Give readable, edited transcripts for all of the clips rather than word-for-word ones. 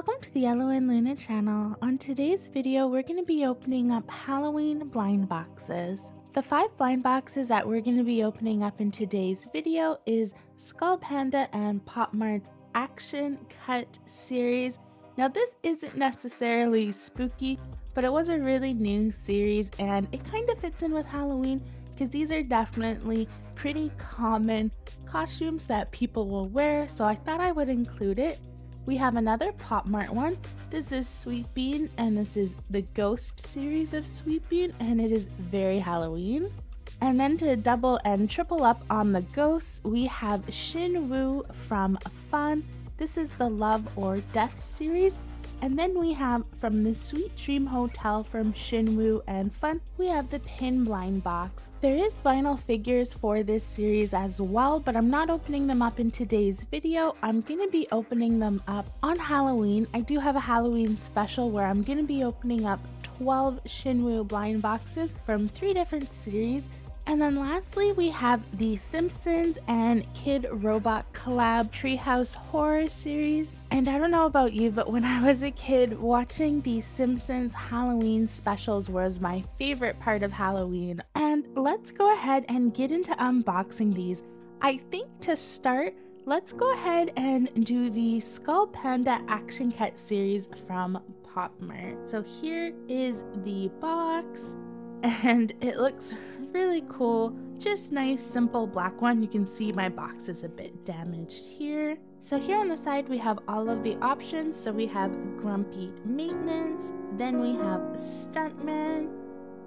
Welcome to the Yellow and Luna channel. On today's video, we're going to be opening up Halloween blind boxes. The 5 blind boxes that we're going to be opening up in today's video is Skull Panda and Pop Mart's Action Cut series. Now this isn't necessarily spooky, but it was a really new series and it kind of fits in with Halloween because these are definitely pretty common costumes that people will wear, so I thought I would include it. We have another Pop Mart one. This is Sweet Bean, and this is the Ghost series of Sweet Bean, and it is very Halloween. And then to double and triple up on the ghosts, we have Shin Woo from Fun. This is the Love or Death series. And then we have from the Sweet Dream Hotel from Shin Woo and Fun, we have the Pin Blind Box. There is vinyl figures for this series as well, but I'm not opening them up in today's video. I'm going to be opening them up on Halloween. I do have a Halloween special where I'm going to be opening up 12 Shin Woo blind boxes from 3 different series. And then lastly, we have the Simpsons and Kid Robot collab Treehouse Horror series. And I don't know about you, but when I was a kid, watching the Simpsons Halloween specials was my favorite part of Halloween. And let's go ahead and get into unboxing these. I think to start, let's go ahead and do the Skull Panda Action Cut series from Pop Mart. So here is the box, and it looks really cool, just nice simple black one. You can see my box is a bit damaged here. So here on the side we have all of the options. So we have Grumpy Maintenance, then we have Stuntman,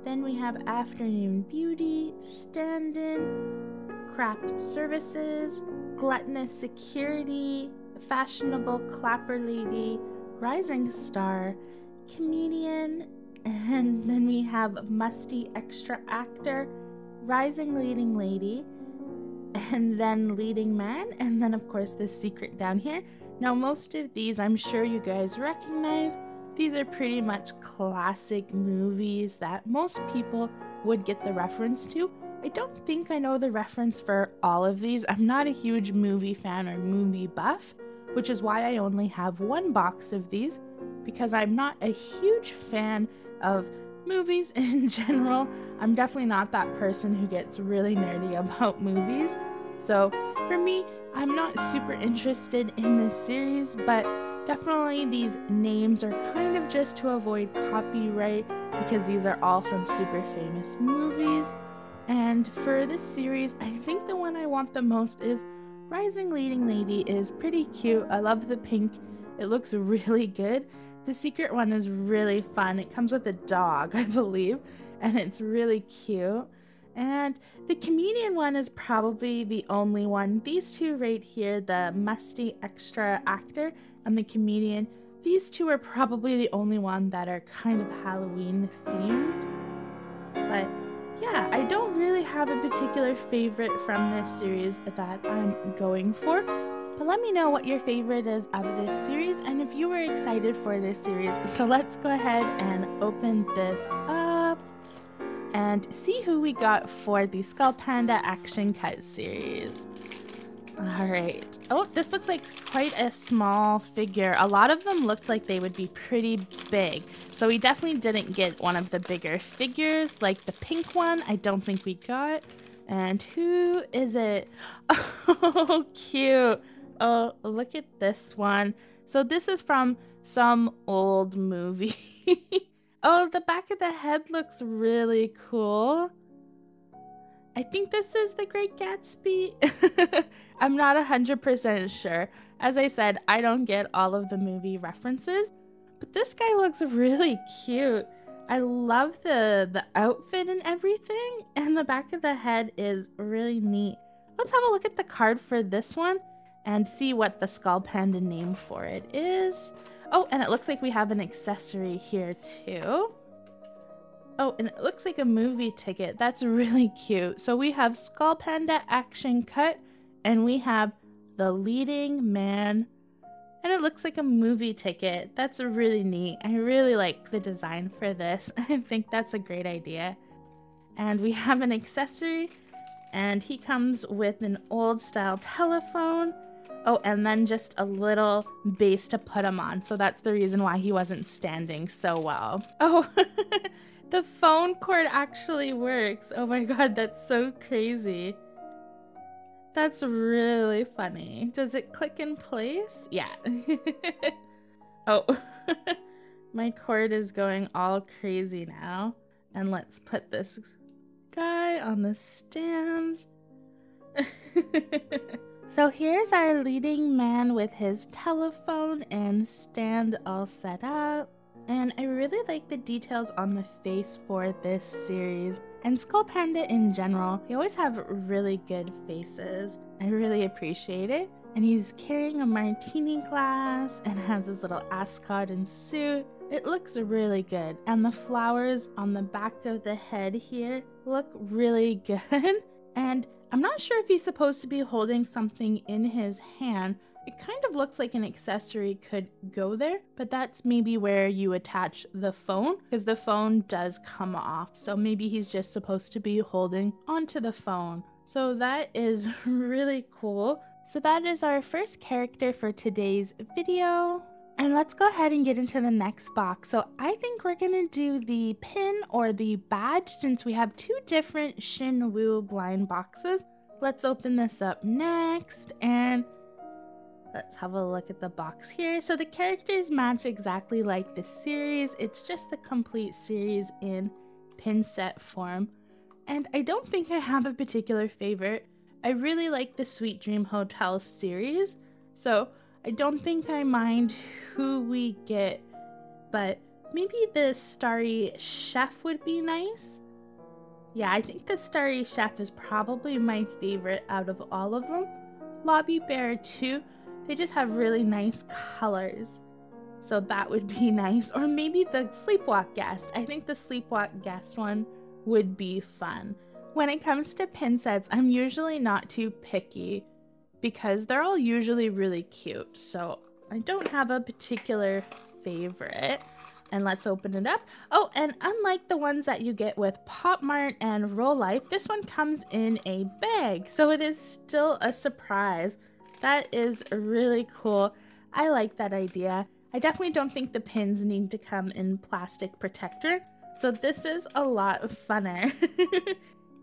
then we have Afternoon Beauty, Stand-In, Craft Services, Gluttonous Security, Fashionable Clapper Lady, Rising Star, Comedian, and then we have Musty Extra Actor, Rising Leading Lady, and then Leading Man, and then of course the secret down here. Now most of these I'm sure you guys recognize. These are pretty much classic movies that most people would get the reference to. I don't think I know the reference for all of these. I'm not a huge movie fan or movie buff, which is why I only have 1 box of these, because I'm not a huge fan of movies in general. I'm definitely not that person who gets really nerdy about movies. So for me, I'm not super interested in this series, but definitely these names are kind of just to avoid copyright because these are all from super famous movies. And for this series, I think the one I want the most is Rising Leading Lady. Is pretty cute. I love the pink. It looks really good. The secret one is really fun. It comes with a dog, I believe, and it's really cute. And the Comedian one is probably the only one. These two right here, the Musty Extra Actor and the Comedian, these two are probably the only one that are kind of Halloween themed. But yeah, I don't really have a particular favorite from this series that I'm going for. But let me know what your favorite is of this series and if you were excited for this series. So let's go ahead and open this up and see who we got for the Skull Panda Action Cut series. Alright. Oh, this looks like quite a small figure. A lot of them looked like they would be pretty big. So we definitely didn't get one of the bigger figures, like the pink one I don't think we got. And who is it? Oh, cute. Oh, look at this one. So this is from some old movie. Oh, the back of the head looks really cool. I think this is The Great Gatsby. I'm not 100% sure. As I said, I don't get all of the movie references, but this guy looks really cute. I love the outfit and everything, and the back of the head is really neat. Let's have a look at the card for this one and see what the Skull Panda name for it is. Oh, and it looks like we have an accessory here too. Oh, and it looks like a movie ticket. That's really cute. So we have Skull Panda Action Cut, and we have the Leading Man, and it looks like a movie ticket. That's really neat. I really like the design for this. I think that's a great idea. And we have an accessory, and he comes with an old style telephone, Oh, and then just a little base to put him on. So that's the reason why he wasn't standing so well. Oh, the phone cord actually works. Oh my God, that's so crazy. That's really funny. Does it click in place? Yeah. Oh, my cord is going all crazy now. And let's put this guy on the stand. So here's our leading man with his telephone and stand all set up. And I really like the details on the face for this series. And Skull Panda in general, they always have really good faces. I really appreciate it. And he's carrying a martini glass and has his little ascot and suit. It looks really good. And the flowers on the back of the head here look really good. And I'm not sure if he's supposed to be holding something in his hand. It kind of looks like an accessory could go there, but that's maybe where you attach the phone, because the phone does come off. So maybe he's just supposed to be holding onto the phone. So that is really cool. So that is our first character for today's video. And let's go ahead and get into the next box. So I think we're gonna do the pin or the badge since we have two different Shinwoo blind boxes. Let's open this up next and let's have a look at the box here. So the characters match exactly like the series. It's just the complete series in pin set form. And I don't think I have a particular favorite. I really like the Sweet Dream Hotel series. So I don't think I mind who we get, but maybe the Starry Chef would be nice. Yeah, I think the Starry Chef is probably my favorite out of all of them. Lobby Bear too. They just have really nice colors. So that would be nice. Or maybe the Sleepwalk Guest. I think the Sleepwalk Guest one would be fun. When it comes to pin sets, I'm usually not too picky because they're all usually really cute. So I don't have a particular favorite. And let's open it up. Oh, and unlike the ones that you get with Pop Mart and Roll Life, this one comes in a bag. So it is still a surprise. That is really cool. I like that idea. I definitely don't think the pins need to come in plastic protector. So this is a lot funner.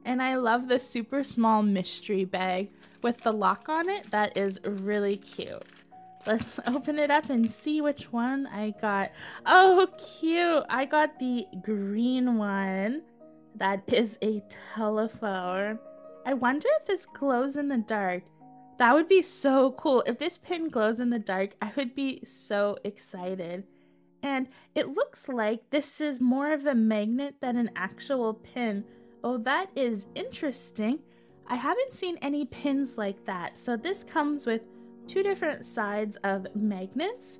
And I love the super small mystery bag with the lock on it. That is really cute. Let's open it up and see which one I got. Oh, cute. I got the green one. That is a telephone. I wonder if this glows in the dark. That would be so cool. If this pin glows in the dark, I would be so excited. And it looks like this is more of a magnet than an actual pin. Oh, that is interesting. I haven't seen any pins like that. So this comes with two different sides of magnets.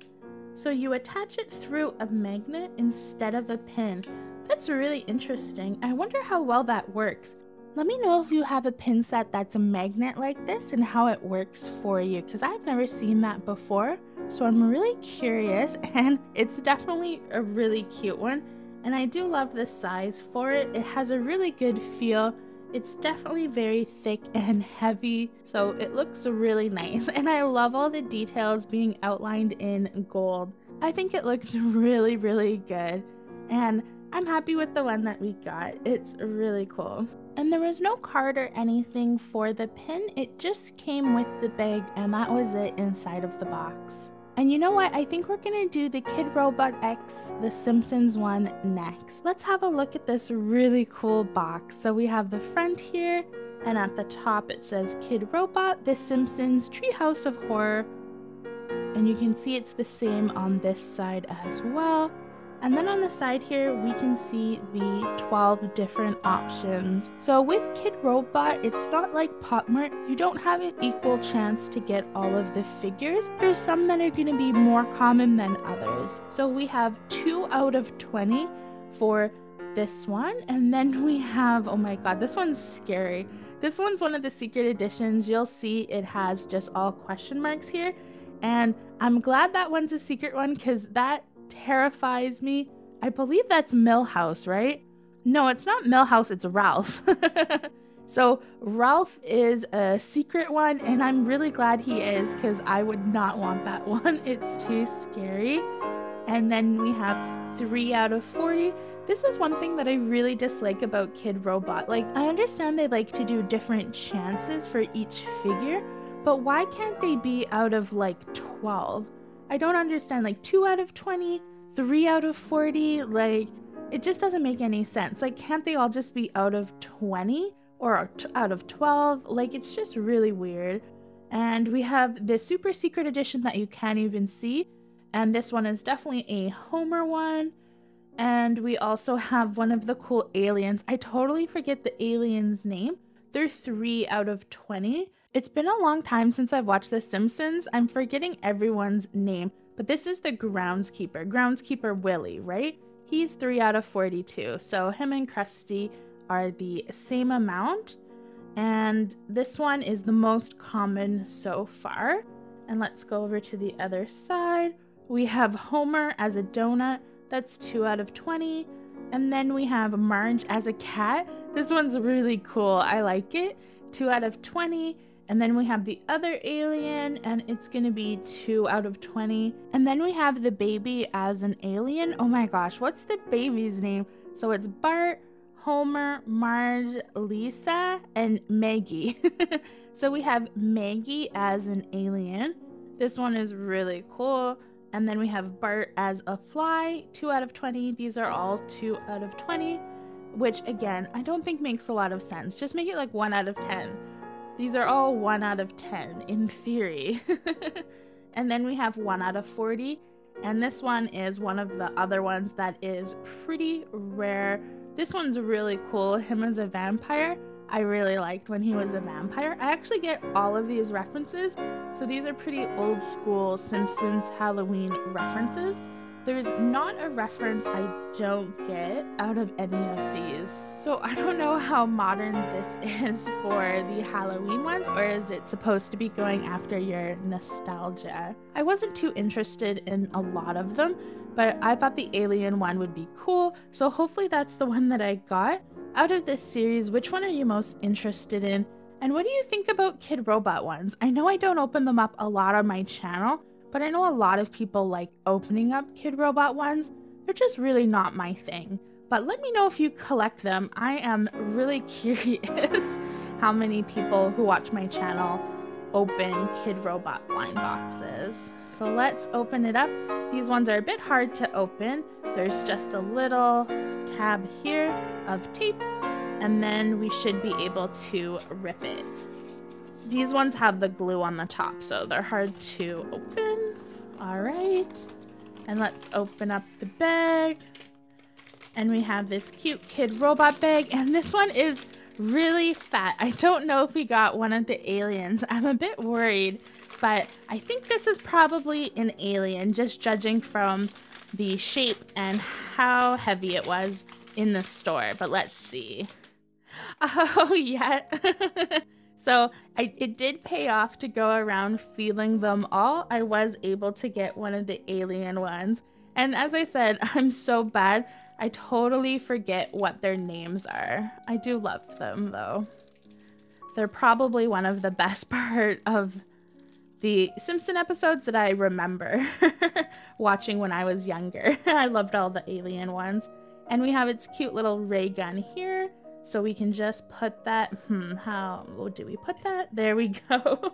So you attach it through a magnet instead of a pin. That's really interesting. I wonder how well that works. Let me know if you have a pin set that's a magnet like this and how it works for you, because I've never seen that before. So I'm really curious, and it's definitely a really cute one. And I do love the size for it. It has a really good feel. It's definitely very thick and heavy, so it looks really nice. And I love all the details being outlined in gold. I think it looks really, really good. And I'm happy with the one that we got. It's really cool. And there was no card or anything for the pin. It just came with the bag, and that was it inside of the box. And you know what? I think we're gonna do the Kidrobot X, the Simpsons one next. Let's have a look at this really cool box. So we have the front here, and at the top it says Kidrobot, the Simpsons Treehouse of Horror. And you can see it's the same on this side as well. And then on the side here, we can see the 12 different options. So with Kidrobot, it's not like Pop Mart. You don't have an equal chance to get all of the figures. There's some that are gonna be more common than others. So we have 2 out of 20 for this one. And then we have, oh my God, this one's scary. This one's one of the secret editions. You'll see it has just all question marks here. And I'm glad that one's a secret one because that terrifies me. I believe that's Milhouse, right? No, it's not Milhouse, it's Ralph. So Ralph is a secret one, and I'm really glad he is because I would not want that one. It's too scary. And then we have 3 out of 40. This is one thing that I really dislike about Kidrobot. Like, I understand they like to do different chances for each figure, but why can't they be out of like 12? I don't understand. Like 2 out of 20, 3 out of 40, like it just doesn't make any sense. Like, can't they all just be out of 20 or out of 12? Like, it's just really weird. And we have the super secret edition that you can't even see. And this one is definitely a Homer one. And we also have one of the cool aliens. I totally forget the alien's name. They're 3 out of 20. It's been a long time since I've watched The Simpsons. I'm forgetting everyone's name, but this is the groundskeeper. Groundskeeper Willie, right? He's 3 out of 42. So him and Krusty are the same amount. And this one is the most common so far. And let's go over to the other side. We have Homer as a donut. That's 2 out of 20. And then we have Marge as a cat. This one's really cool. I like it. 2 out of 20. And then we have the other alien, and it's gonna be 2 out of 20. And then we have the baby as an alien. Oh my gosh, what's the baby's name? So it's Bart, Homer, Marge, Lisa, and Maggie. So we have Maggie as an alien. This one is really cool. And then we have Bart as a fly, 2 out of 20. These are all 2 out of 20, which again, I don't think makes a lot of sense. Just make it like 1 out of 10. These are all 1 out of 10 in theory. And then we have 1 out of 40. And this one is one of the other ones that is pretty rare. This one's really cool. Him as a vampire. I really liked when he was a vampire. I actually get all of these references. So these are pretty old school Simpsons Halloween references. There's not a reference I don't get out of any of these. So I don't know how modern this is for the Halloween ones, or is it supposed to be going after your nostalgia? I wasn't too interested in a lot of them, but I thought the alien one would be cool. So hopefully that's the one that I got. Out of this series, which one are you most interested in? And what do you think about Kidrobot ones? I know I don't open them up a lot on my channel, but I know a lot of people like opening up Kidrobot ones. They're just really not my thing. But let me know if you collect them. I am really curious how many people who watch my channel open Kidrobot blind boxes. So let's open it up. These ones are a bit hard to open. There's just a little tab here of tape, and then we should be able to rip it. These ones have the glue on the top, so they're hard to open. All right, and let's open up the bag. And we have this cute Kidrobot bag, and this one is really fat. I don't know if we got one of the aliens. I'm a bit worried, but I think this is probably an alien, just judging from the shape and how heavy it was in the store. But let's see. Oh, yeah. So it did pay off to go around feeling them all. I was able to get one of the alien ones. And as I said, I'm so bad. I totally forget what their names are. I do love them though. They're probably one of the best part of the Simpson episodes that I remember watching when I was younger. I loved all the alien ones. And we have its cute little ray gun here. So we can just put that, how do we put that? There we go.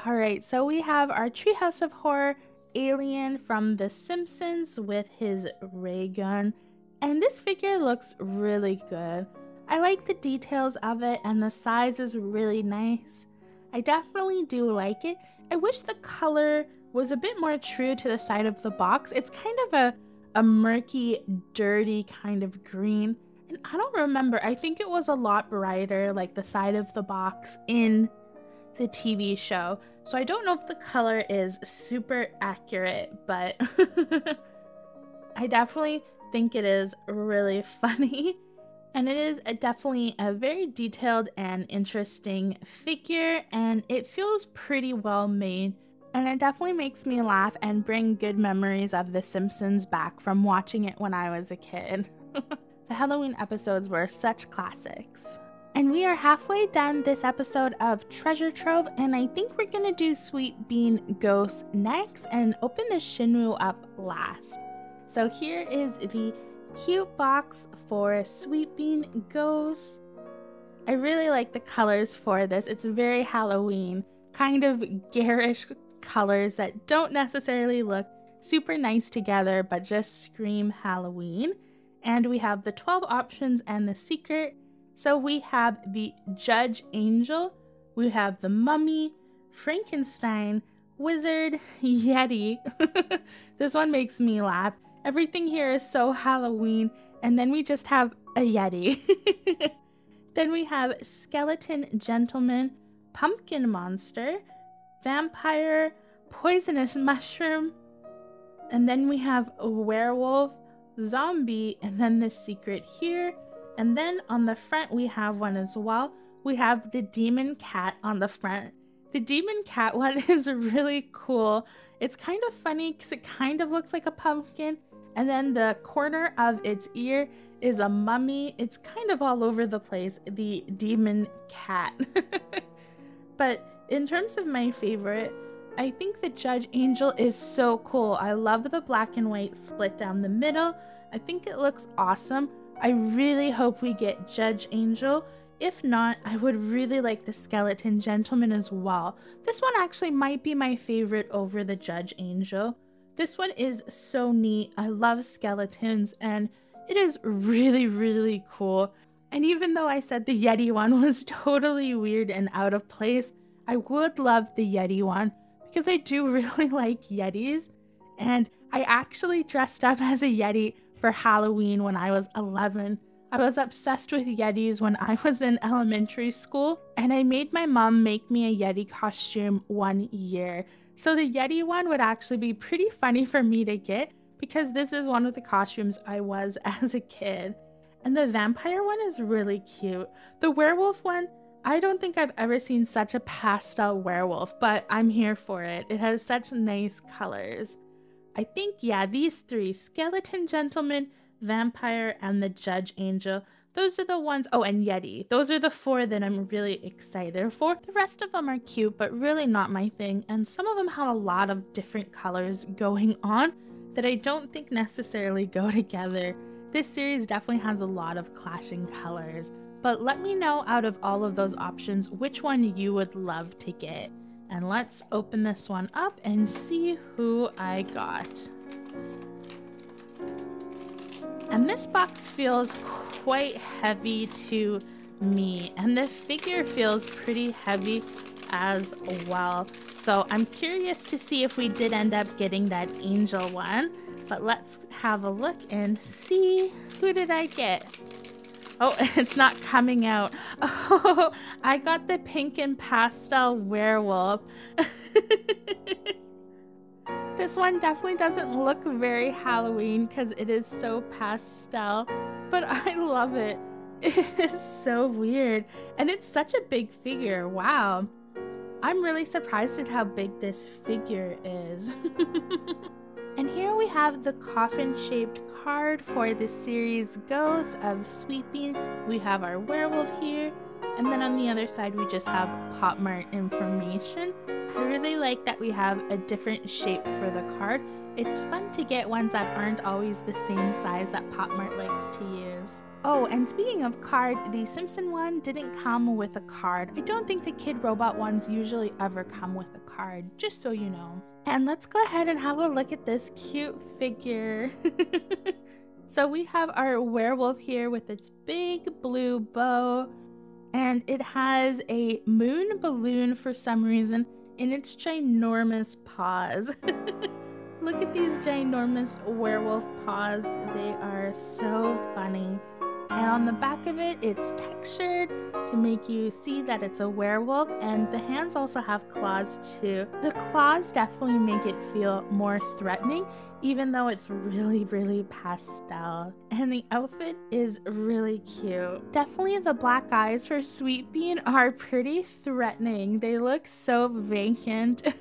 All right, so we have our Treehouse of Horror alien from The Simpsons with his ray gun. And this figure looks really good. I like the details of it, and the size is really nice. I definitely do like it. I wish the color was a bit more true to the side of the box. It's kind of a murky, dirty kind of green. And I don't remember, I think it was a lot brighter, like the side of the box in the TV show. So I don't know if the color is super accurate, but I definitely think it is really funny. And it is definitely a very detailed and interesting figure, and it feels pretty well made. And it definitely makes me laugh and bring good memories of The Simpsons back from watching it when I was a kid. The Halloween episodes were such classics. And we are halfway done this episode of Treasure Trove, and I think we're gonna do Sweet Bean Ghost next and open the Shinwu up last. So here is the cute box for Sweet Bean Ghost. I really like the colors for this. It's very Halloween, kind of garish colors that don't necessarily look super nice together, but just scream Halloween. And we have the 12 options and the secret. So we have the Judge Angel, we have the Mummy, Frankenstein, Wizard, Yeti. This one makes me laugh. Everything here is so Halloween. And then we just have a Yeti. Then we have Skeleton Gentleman, Pumpkin Monster, Vampire, Poisonous Mushroom. And then we have a Werewolf, Zombie, and then the secret here. And then on the front, we have one as well. We have the Demon Cat on the front. The Demon Cat one is really cool. It's kind of funny because it kind of looks like a pumpkin. And then the corner of its ear is a mummy. It's kind of all over the place, the Demon Cat. But in terms of my favorite, I think the Judge Angel is so cool. I love the black and white split down the middle. I think it looks awesome. I really hope we get Judge Angel. If not, I would really like the Skeleton Gentleman as well. This one actually might be my favorite over the Judge Angel. This one is so neat. I love skeletons and it is really, really cool. And even though I said the Yeti one was totally weird and out of place, I would love the Yeti one because I do really like Yetis. And I actually dressed up as a Yeti for Halloween when I was 11. I was obsessed with Yetis when I was in elementary school, and I made my mom make me a Yeti costume one year. So the Yeti one would actually be pretty funny for me to get because this is one of the costumes I was as a kid. And the vampire one is really cute. The werewolf one, I don't think I've ever seen such a pastel werewolf, but I'm here for it. It has such nice colors. I think, yeah, these three, Skeleton Gentleman, Vampire, and the Judge Angel, those are the ones, oh, and Yeti. Those are the four that I'm really excited for. The rest of them are cute, but really not my thing, and some of them have a lot of different colors going on that I don't think necessarily go together. This series definitely has a lot of clashing colors, but let me know out of all of those options which one you would love to get. And let's open this one up and see who I got. And this box feels quite heavy to me, and the figure feels pretty heavy as well. So I'm curious to see if we did end up getting that angel one, but let's have a look and see who did I get. Oh, it's not coming out. Oh, I got the pink and pastel werewolf. This one definitely doesn't look very Halloween because it is so pastel, but I love it. It is so weird, and it's such a big figure. Wow. I'm really surprised at how big this figure is. And here we have the coffin-shaped card for the series Ghosts of Sweet Bean. We have our werewolf here, and then on the other side we just have Pop Mart information. I really like that we have a different shape for the card. It's fun to get ones that aren't always the same size that Pop Mart likes to use. Oh, and speaking of card, the Simpson one didn't come with a card. I don't think the Kid Robot ones usually ever come with a card, just so you know. And let's go ahead and have a look at this cute figure. So we have our werewolf here with its big blue bow, and it has a moon balloon for some reason in its ginormous paws. Look at these ginormous werewolf paws. They are so funny. And on the back of it, it's textured to make you see that it's a werewolf, and the hands also have claws too. The claws definitely make it feel more threatening, even though it's really, really pastel. And the outfit is really cute. Definitely the black eyes for Sweet Bean are pretty threatening. They look so vacant.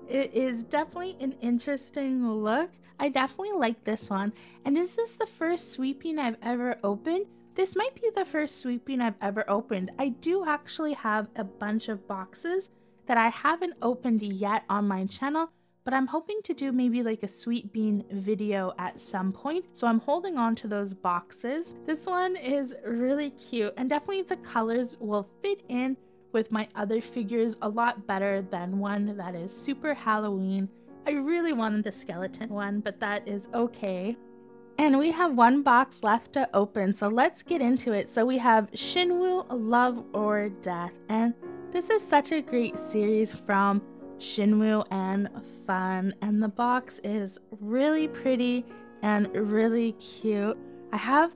It is definitely an interesting look. I definitely like this one. And is this the first Sweet Bean I've ever opened? This might be the first sweeping I've ever opened. I do actually have a bunch of boxes that I haven't opened yet on my channel, but I'm hoping to do maybe like a sweet bean video at some point. So I'm holding on to those boxes. This one is really cute, and definitely the colors will fit in with my other figures a lot better than one that is super Halloween. I really wanted the skeleton one, but that is okay. And we have one box left to open, so let's get into it. So we have Shinwoo, Love or Death, and this is such a great series from Shinwoo and fun, and the box is really pretty and really cute. I have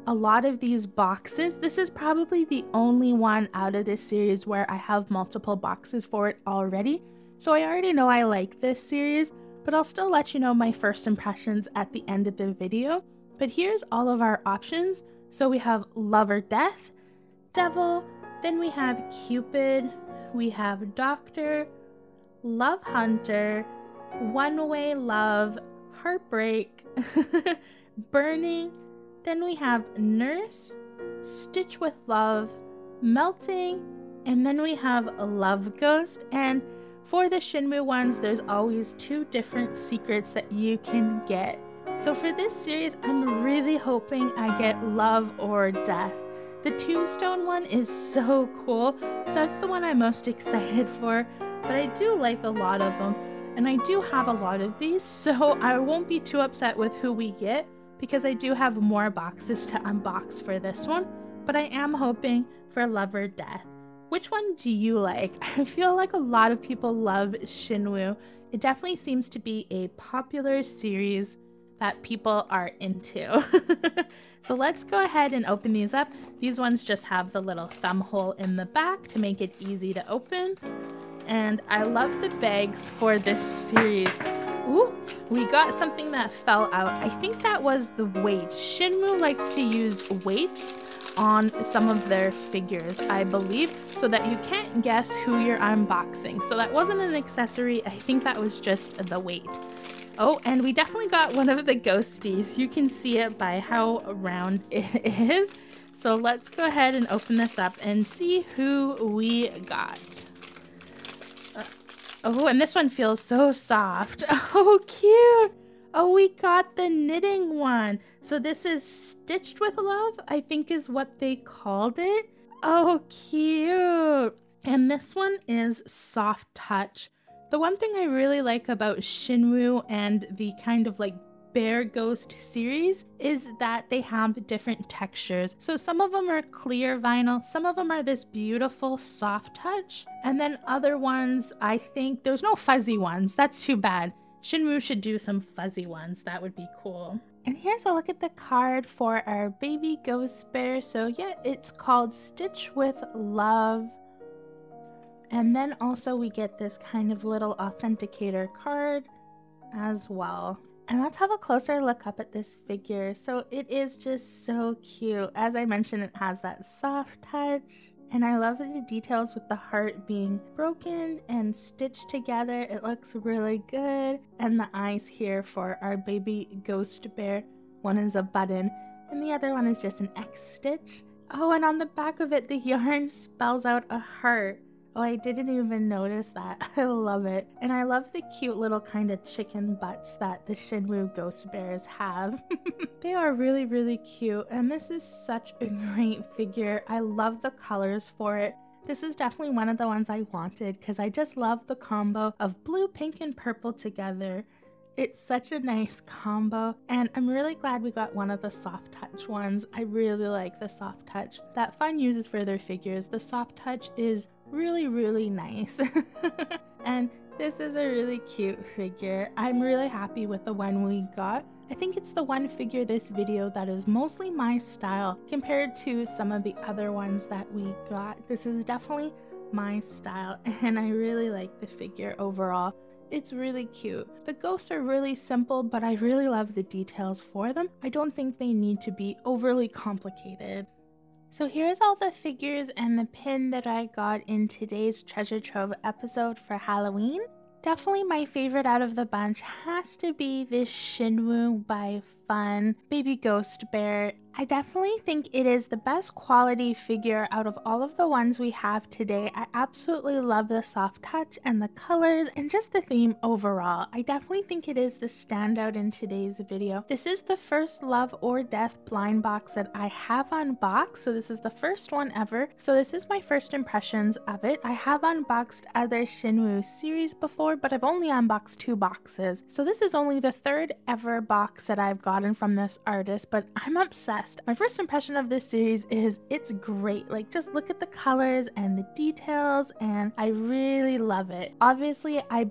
a lot of these boxes. This is probably the only one out of this series where I have multiple boxes for it already. So I already know I like this series, but I'll still let you know my first impressions at the end of the video. But here's all of our options. So we have Love or Death, Devil, then we have Cupid, we have Doctor, Love Hunter, One Way Love, Heartbreak, Burning, then we have Nurse, Stitch with Love, Melting, and then we have Love Ghost. And for the Shinwoo ones, there's always 2 different secrets that you can get. So for this series, I'm really hoping I get Love or Death. The Tombstone one is so cool. That's the one I'm most excited for, but I do like a lot of them, and I do have a lot of these, so I won't be too upset with who we get because I do have more boxes to unbox for this one, but I am hoping for Love or Death. Which one do you like? I feel like a lot of people love Shinwoo. It definitely seems to be a popular series that people are into. So let's go ahead and open these up. These ones just have the little thumb hole in the back to make it easy to open. And I love the bags for this series. Ooh, we got something that fell out. I think that was the weight. Shinwoo likes to use weights on some of their figures, I believe, so that you can't guess who you're unboxing. So that wasn't an accessory. I think that was just the weight. Oh, and we definitely got one of the ghosties. You can see it by how round it is. So let's go ahead and open this up and see who we got. Oh, and this one feels so soft. Oh, cute. Oh, we got the knitting one. So this is Stitched with Love, I think is what they called it. Oh, cute. And this one is Soft Touch. The one thing I really like about Shinwoo and the kind of like Bear Ghost series is that they have different textures. So some of them are clear vinyl, some of them are this beautiful soft touch, and then other ones, I think there's no fuzzy ones. That's too bad. Shinwoo should do some fuzzy ones. That would be cool. And here's a look at the card for our baby ghost bear. So yeah, it's called Stitch with Love. And then also we get this kind of little authenticator card as well. And let's have a closer look up at this figure. So it is just so cute. As I mentioned, it has that soft touch. And I love the details with the heart being broken and stitched together. It looks really good. And the eyes here for our baby ghost bear. One is a button and the other one is just an X stitch. Oh, and on the back of it, the yarn spells out a heart. Oh, I didn't even notice that. I love it. And I love the cute little kind of chicken butts that the Shinwoo ghost bears have. They are really, really cute. And this is such a great figure. I love the colors for it. This is definitely one of the ones I wanted because I just love the combo of blue, pink, and purple together. It's such a nice combo, and I'm really glad we got one of the soft touch ones. I really like the soft touch that Fun uses for their figures. The soft touch is really, really nice. And this is a really cute figure. I'm really happy with the one we got. I think it's the one figure this video that is mostly my style compared to some of the other ones that we got. This is definitely my style, and I really like the figure overall. It's really cute. The ghosts are really simple, but I really love the details for them. I don't think they need to be overly complicated. So here's all the figures and the pin that I got in today's Treasure Trove episode for Halloween. Definitely my favorite out of the bunch has to be this Shinwoo by Fun baby ghost bear. I definitely think it is the best quality figure out of all of the ones we have today. I absolutely love the soft touch and the colors and just the theme overall. I definitely think it is the standout in today's video. This is the first Love or Death blind box that I have unboxed, so this is the first one ever. So this is my first impressions of it. I have unboxed other Shinwoo series before, but I've only unboxed 2 boxes. So this is only the 3rd ever box that I've gotten from this artist, but I'm obsessed. My first impression of this series is it's great. Like, just look at the colors and the details, and I really love it. Obviously, I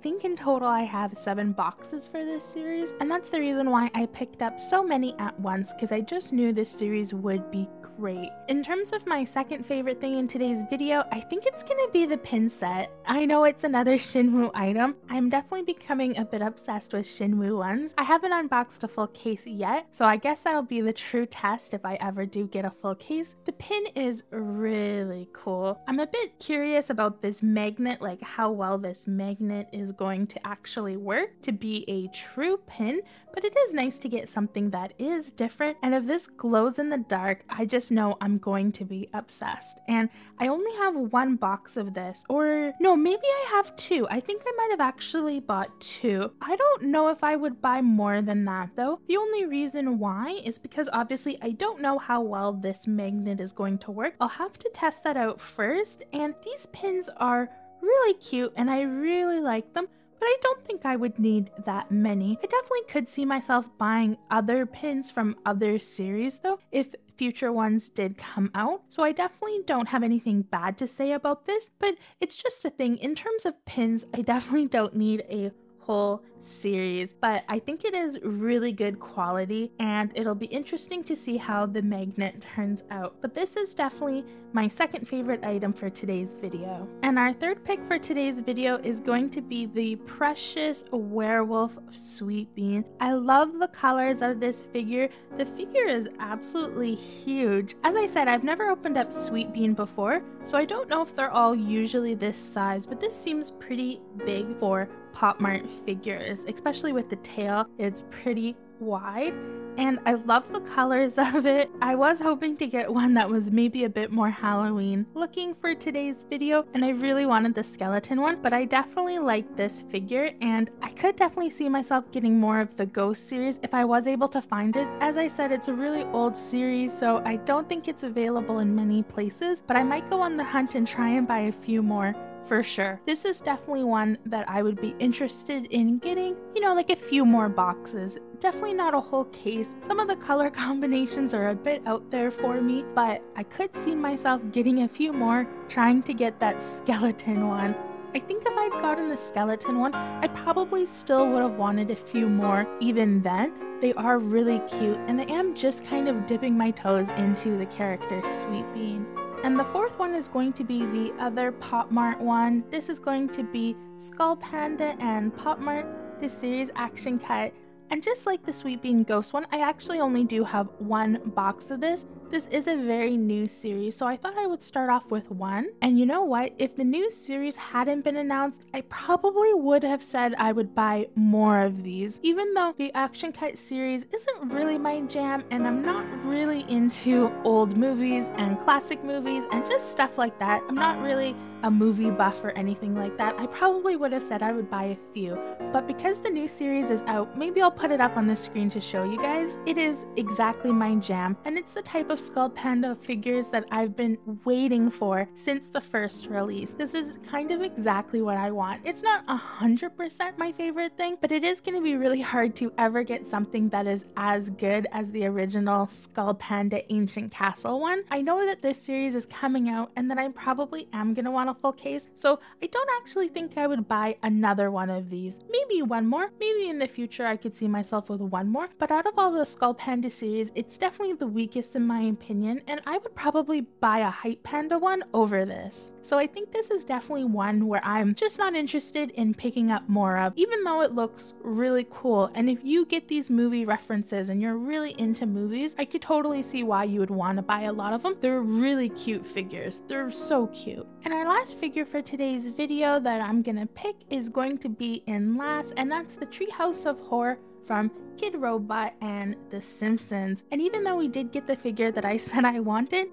think in total I have 7 boxes for this series, and that's the reason why I picked up so many at once, because I just knew this series would be great. In terms of my second favorite thing in today's video, I think it's gonna be the pin set. I know it's another Shinwoo item. I'm definitely becoming a bit obsessed with Shinwoo ones. I haven't unboxed a full case yet, so I guess that'll be the true test if I ever do get a full case. The pin is really cool. I'm a bit curious about this magnet, like how well this magnet is going to actually work to be a true pin, but it is nice to get something that is different, and if this glows in the dark, I just know I'm going to be obsessed. And I only have 1 box of this, or no, maybe I have 2. I think I might have actually bought 2. I don't know if I would buy more than that though. The only reason why is because obviously I don't know how well this magnet is going to work. I'll have to test that out first, and these pins are really cute and I really like them. But I don't think I would need that many. I definitely could see myself buying other pins from other series though, if future ones did come out. So I definitely don't have anything bad to say about this, but it's just a thing. In terms of pins, I definitely don't need a whole series, but I think it is really good quality, and it'll be interesting to see how the magnet turns out. But this is definitely my second favorite item for today's video. And our third pick for today's video is going to be the Precious Werewolf Sweet Bean. I love the colors of this figure. The figure is absolutely huge. As I said, I've never opened up Sweet Bean before, so I don't know if they're all usually this size, but this seems pretty big for Pop Mart figures, especially with the tail. It's pretty wide, and I love the colors of it. I was hoping to get one that was maybe a bit more Halloween looking for today's video, and I really wanted the skeleton one, but I definitely like this figure, and I could definitely see myself getting more of the Ghost series if I was able to find it. As I said, it's a really old series, so I don't think it's available in many places, but I might go on the hunt and try and buy a few more for sure. This is definitely one that I would be interested in getting, you know, like a few more boxes. Definitely not a whole case. Some of the color combinations are a bit out there for me, but I could see myself getting a few more, trying to get that skeleton one. I think if I'd gotten the skeleton one, I probably still would have wanted a few more even then. They are really cute, and I am just kind of dipping my toes into the character Sweet Bean. And the fourth one is going to be the other Pop Mart one. This is going to be Skull Panda and Pop Mart, this series action cut. And just like the Sweet Bean Ghost one, I actually only do have 1 box of this. This is a very new series, so I thought I would start off with 1. And you know what? If the new series hadn't been announced, I probably would have said I would buy more of these. Even though the Action Cut series isn't really my jam, and I'm not really into old movies and classic movies and just stuff like that. I'm not really a movie buff or anything like that. I probably would have said I would buy a few. But because the new series is out, maybe I'll put it up on the screen to show you guys. It is exactly my jam, and it's the type of Skull Panda figures that I've been waiting for since the first release. This is kind of exactly what I want. It's not 100% my favorite thing, but it is going to be really hard to ever get something that is as good as the original Skull Panda Ancient Castle one. I know that this series is coming out and that I probably am going to want a full case, so I don't actually think I would buy another one of these. Maybe one more. Maybe in the future I could see myself with one more, but out of all the Skull Panda series, it's definitely the weakest in my opinion, and I would probably buy a Hype Panda one over this. So I think this is definitely one where I'm just not interested in picking up more of, even though it looks really cool. And if you get these movie references and you're really into movies, I could totally see why you would want to buy a lot of them. They're really cute figures. They're so cute. And our last figure for today's video that I'm gonna pick is going to be in last, and that's the Treehouse of Horror from Kid Robot, and The Simpsons. And even though we did get the figure that I said I wanted,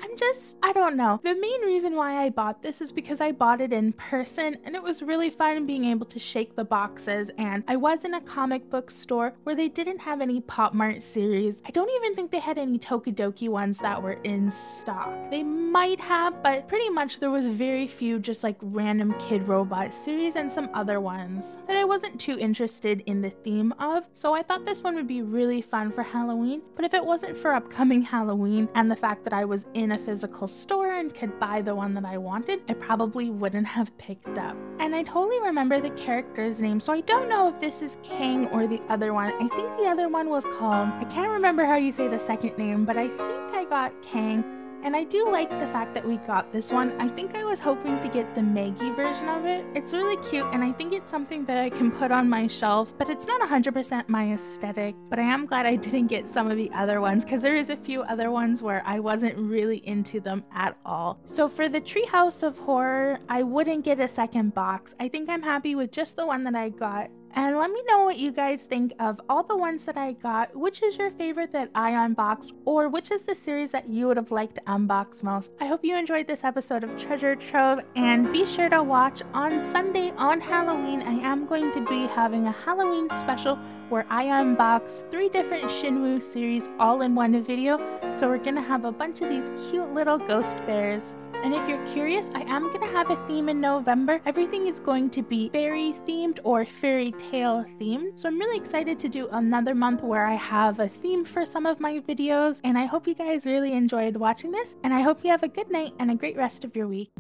I don't know. The main reason why I bought this is because I bought it in person, and it was really fun being able to shake the boxes, and I was in a comic book store where they didn't have any Pop Mart series. I don't even think they had any Tokidoki ones that were in stock. They might have, but pretty much there was very few just like random Kid Robot series and some other ones that I wasn't too interested in the theme of, so I thought this one would be really fun for Halloween. But if it wasn't for upcoming Halloween and the fact that I was in a physical store and could buy the one that I wanted, I probably wouldn't have picked up. And I totally remember the character's name, so I don't know if this is Kang or the other one. I think the other one was called, I can't remember how you say the second name, but I think I got Kang. And I do like the fact that we got this one. I think I was hoping to get the Maggie version of it. It's really cute, and I think it's something that I can put on my shelf, but it's not 100% my aesthetic. But I am glad I didn't get some of the other ones, because there is a few other ones where I wasn't really into them at all. So for the Treehouse of Horror, I wouldn't get a second box. I think I'm happy with just the one that I got. And let me know what you guys think of all the ones that I got. Which is your favorite that I unboxed, or which is the series that you would have liked to unbox most? I hope you enjoyed this episode of Treasure Trove, and be sure to watch on Sunday on Halloween. I am going to be having a Halloween special where I unbox 3 different Shinwoo series all in one video. So we're gonna have a bunch of these cute little ghost bears. And if you're curious, I am going to have a theme in November. Everything is going to be fairy themed or fairy tale themed. So I'm really excited to do another month where I have a theme for some of my videos. And I hope you guys really enjoyed watching this. And I hope you have a good night and a great rest of your week.